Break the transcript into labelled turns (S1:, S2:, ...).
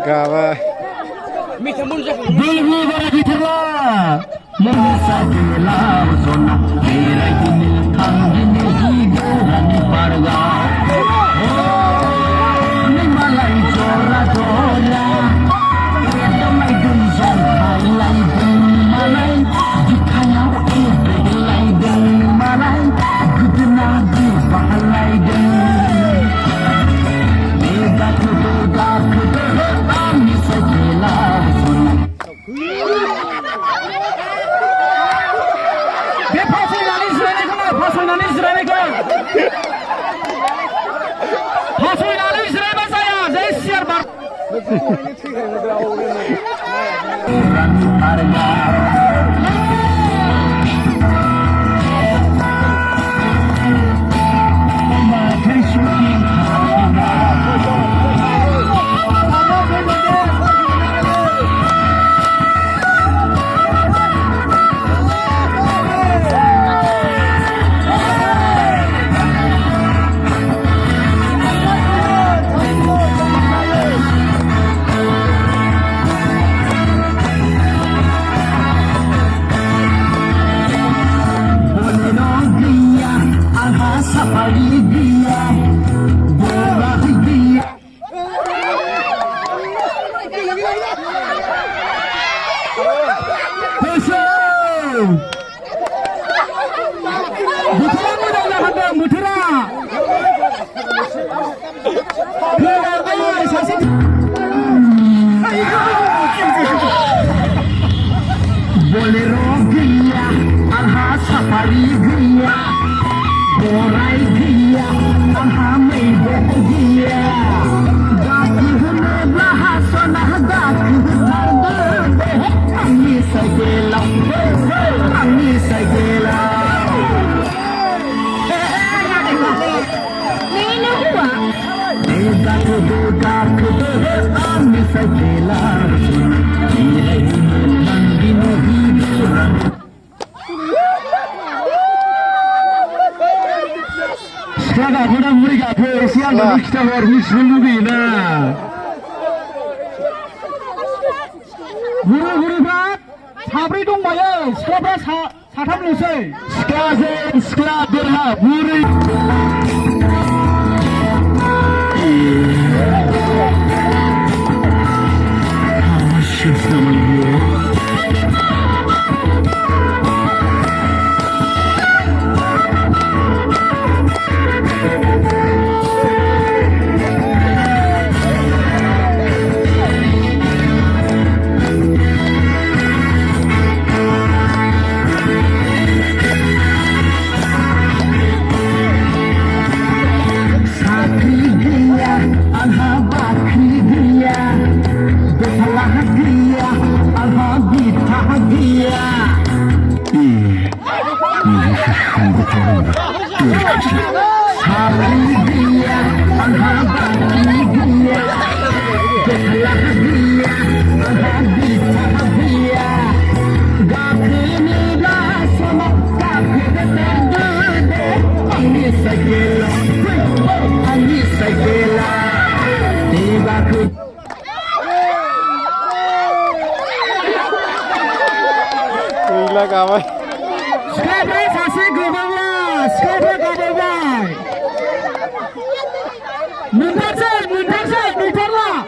S1: Gawa. Bolero gaya, alha safari gaya, borai gaya, alha meibo gaya. Gaki hune bahasa nah gaki hunde, ami sagela, ami sagela. Nene hua. Gaki ami sagela. Sekarang aku nak beri kafe siang dulu kita harus dulu na. Guru pak, sabri dong bayar. Sekarang satam lusai. Sekarang berhak guru. Asyik sama dia. Kawan. Sekarang saya global, sekarang global. Mundur lah.